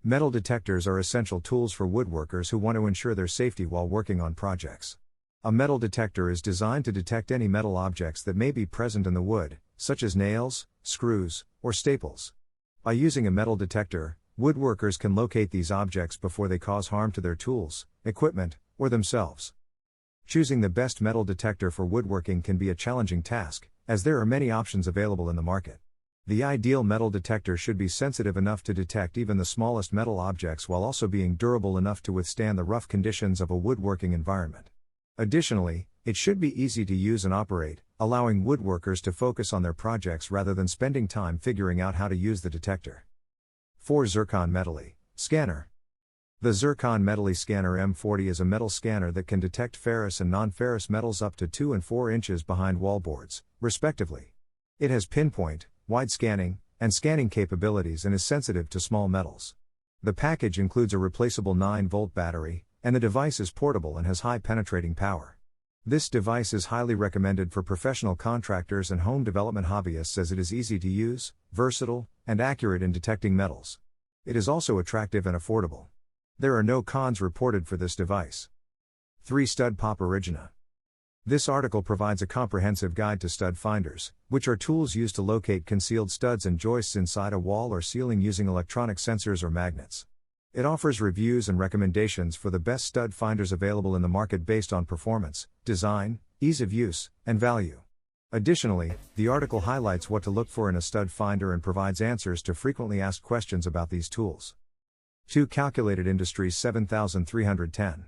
Metal detectors are essential tools for woodworkers who want to ensure their safety while working on projects. A metal detector is designed to detect any metal objects that may be present in the wood, such as nails, screws, or staples. By using a metal detector, woodworkers can locate these objects before they cause harm to their tools, equipment, or themselves. Choosing the best metal detector for woodworking can be a challenging task, as there are many options available in the market. The ideal metal detector should be sensitive enough to detect even the smallest metal objects while also being durable enough to withstand the rough conditions of a woodworking environment. Additionally, it should be easy to use and operate, allowing woodworkers to focus on their projects rather than spending time figuring out how to use the detector. 4. Zircon MetalliScanner. The Zircon MetalliScanner M40 is a metal scanner that can detect ferrous and non-ferrous metals up to 2 and 4 inches behind wallboards, respectively. It has pinpoint, wide scanning, and scanning capabilities and is sensitive to small metals. The package includes a replaceable 9-volt battery, and the device is portable and has high penetrating power. This device is highly recommended for professional contractors and home development hobbyists as it is easy to use, versatile, and accurate in detecting metals. It is also attractive and affordable. There are no cons reported for this device. 3. StudPoP Origina. This article provides a comprehensive guide to stud finders, which are tools used to locate concealed studs and joists inside a wall or ceiling using electronic sensors or magnets. It offers reviews and recommendations for the best stud finders available in the market based on performance, design, ease of use, and value. Additionally, the article highlights what to look for in a stud finder and provides answers to frequently asked questions about these tools. 2. Calculated Industries 7310.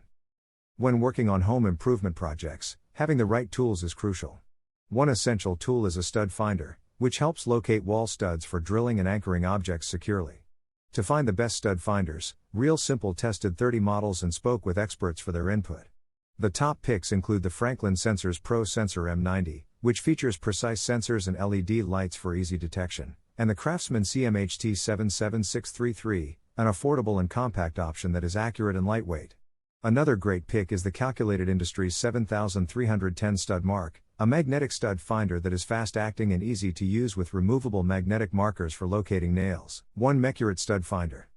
When working on home improvement projects, having the right tools is crucial. One essential tool is a stud finder, which helps locate wall studs for drilling and anchoring objects securely. To find the best stud finders, Real Simple tested 30 models and spoke with experts for their input. The top picks include the Franklin Sensors Pro Sensor M90, which features precise sensors and LED lights for easy detection, and the Craftsman CMHT 77633, an affordable and compact option that is accurate and lightweight. Another great pick is the Calculated Industries 7310 Stud Mark, a magnetic stud finder that is fast-acting and easy to use with removable magnetic markers for locating nails. 1. Mecurate Stud Finder.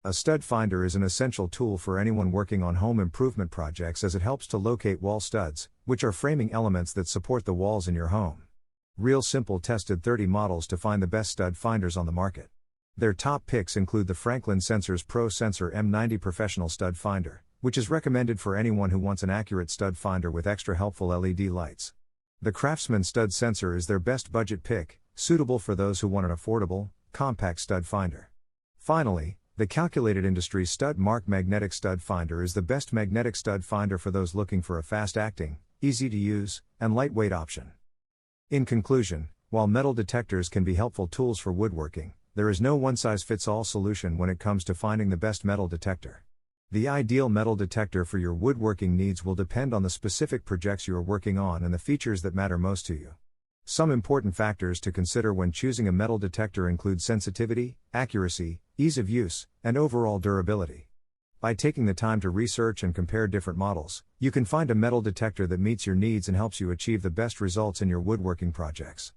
A stud finder is an essential tool for anyone working on home improvement projects as it helps to locate wall studs, which are framing elements that support the walls in your home. Real Simple tested 30 models to find the best stud finders on the market. Their top picks include the Franklin Sensors Pro Sensor M90 Professional Stud Finder, which is recommended for anyone who wants an accurate stud finder with extra helpful LED lights. The Craftsman Stud Sensor is their best budget pick, suitable for those who want an affordable, compact stud finder. Finally, the Calculated Industries Stud Mark Magnetic Stud Finder is the best magnetic stud finder for those looking for a fast-acting, easy-to-use, and lightweight option. In conclusion, while metal detectors can be helpful tools for woodworking, there is no one-size-fits-all solution when it comes to finding the best metal detector. The ideal metal detector for your woodworking needs will depend on the specific projects you are working on and the features that matter most to you. Some important factors to consider when choosing a metal detector include sensitivity, accuracy, ease of use, and overall durability. By taking the time to research and compare different models, you can find a metal detector that meets your needs and helps you achieve the best results in your woodworking projects.